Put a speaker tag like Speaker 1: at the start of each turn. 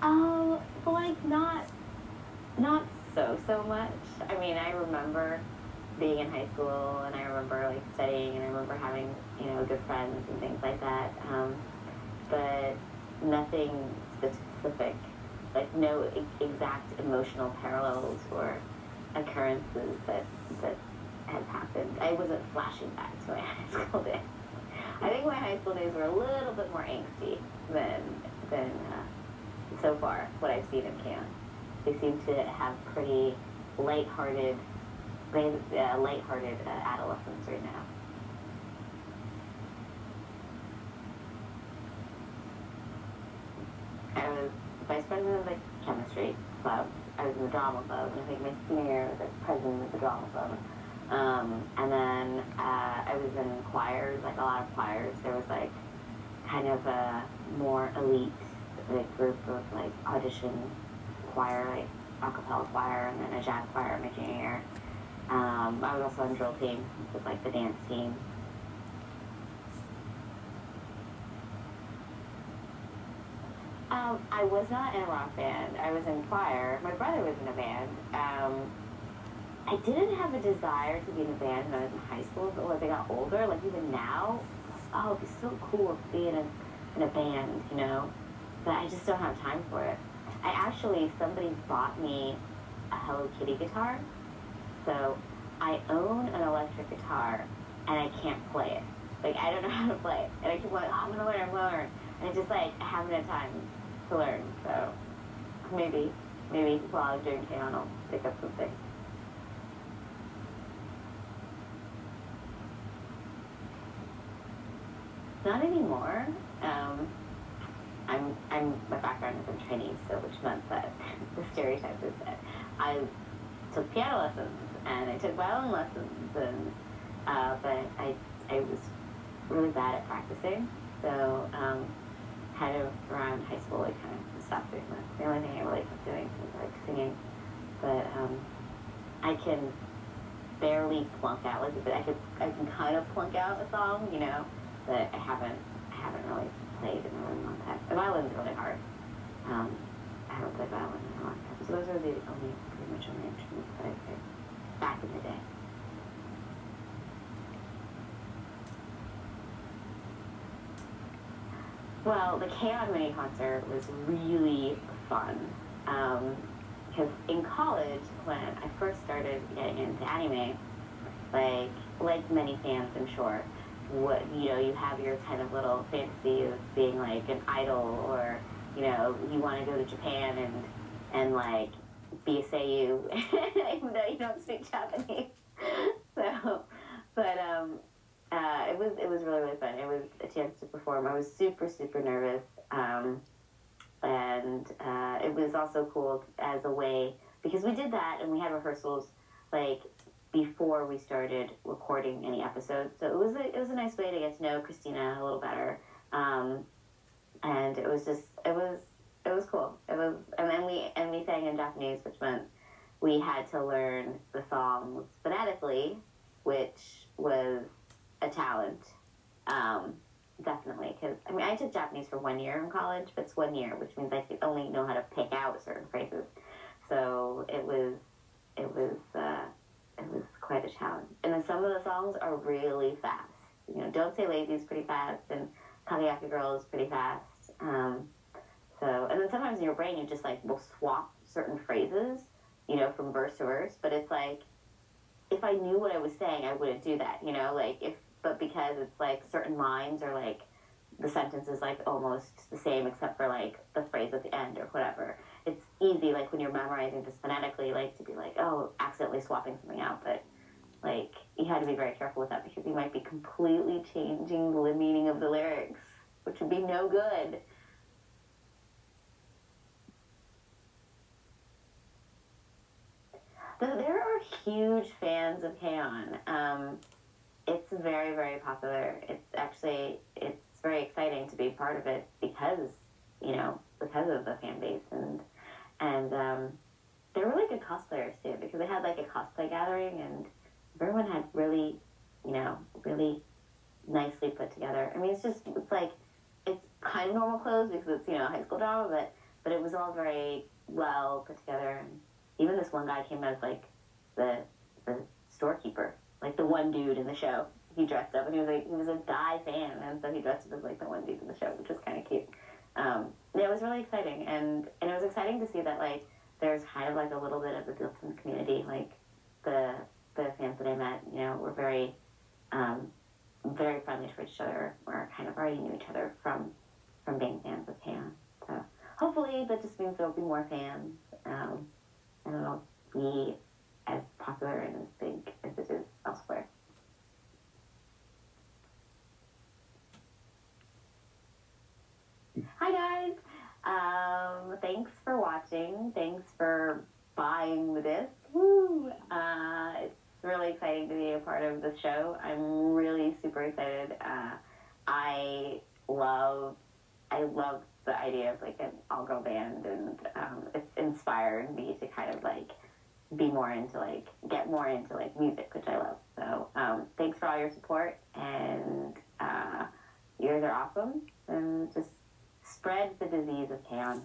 Speaker 1: But like not so much. I mean, I remember being in high school, and I remember like studying, and I remember having good friends and things like that. But nothing specific, like no exact emotional parallels or occurrences that has happened. I wasn't flashing back to my high school days. I think my high school days were a little bit more angsty than so far what I've seen in camp. They seem to have pretty lighthearted, lighthearted adolescence right now. I was vice president of the chemistry club. I was in the drama club, and I think my senior year I was like president of the drama club. And then I was in choirs, like a lot of choirs. There was like kind of a more elite like group of like audition choir, like a cappella choir, and then a jazz choir my junior year. I was also on drill team with like the dance team. I was not in a rock band. I was in choir. My brother was in a band. I didn't have a desire to be in a band when I was in high school, but as I got older, like even now, oh, it'd be so cool to be in a band, But I just don't have time for it. Somebody bought me a Hello Kitty guitar, so I own an electric guitar, and I can't play it. Like, I don't know how to play it. And I keep going, oh, I'm gonna learn. And it's just like, I haven't had time to learn, so maybe while I'm doing piano, I'll pick up something. Not anymore. My background is in Chinese, so which meant that the stereotype is that I took piano lessons and I took violin lessons, and but I was really bad at practicing, so kind of around high school I kind of stopped doing that. The only thing I really kept doing was like singing, but I can barely plunk out like I can kind of plunk out a song, but I haven't really played in a really long time. The violin's really hard. I haven't played violin in a long time. So those are pretty much only instruments that I played back in the day. Well, the K-On! Mini concert was really fun. Because in college, when I first started getting into anime, like many fans, I'm sure, you have your kind of little fantasy of being like an idol, or you want to go to Japan and like be a seiyuu, even though you don't speak Japanese. So, but it was really fun. It was a chance to perform. I was super nervous, and it was also cool as a way, because we did that and we had rehearsals like before we started recording any episodes. So it was a nice way to get to know Christina a little better. And it was cool. And we sang in Japanese, which meant we had to learn the songs phonetically, which was a talent. Definitely, because I took Japanese for 1 year in college, but it's 1 year, which means I could only know how to pick out certain phrases. So it was quite a challenge. And then some of the songs are really fast. Don't Say Lazy is pretty fast, and Kagayaki Girl is pretty fast. And then sometimes in your brain you just like will swap certain phrases, from verse to verse. But it's like, if I knew what I was saying, I wouldn't do that. But because it's like certain lines are like the sentence is like almost the same except for like the phrase at the end or whatever. It's easy, like when you're memorizing just phonetically, like to be like, oh, accidentally swapping something out, but like you had to be very careful with that, because you might be completely changing the meaning of the lyrics, which would be no good. There are huge fans of K-On! It's very popular. It's very exciting to be part of it because of the fan base, and they're really good cosplayers too, because they had like a cosplay gathering and everyone had really nicely put together. It's kind of normal clothes because it's high school drama, but but it was all very well put together. And even this one guy came as like the storekeeper, like the one dude in the show. He dressed up, and he was a guy fan, and so he dressed up as like the one dude in the show, which was kind of cute. Yeah, it was really exciting, and it was exciting to see that like there's kind of like a little bit of the Gilson community, like the fans that I met, you know, were very very friendly towards each other, or kind of already knew each other from being fans of Pan. So hopefully that just means there'll be more fans, and it'll be as popular and as big as it is elsewhere. Hi guys! Thanks for watching. Thanks for buying the disc. Woo! It's really exciting to be a part of the show. I'm really super excited. I love the idea of like an all-girl band, and it's inspired me to kind of like be more into like get more into like music, which I love. So thanks for all your support, and you guys are awesome, and just spread the disease of Pan.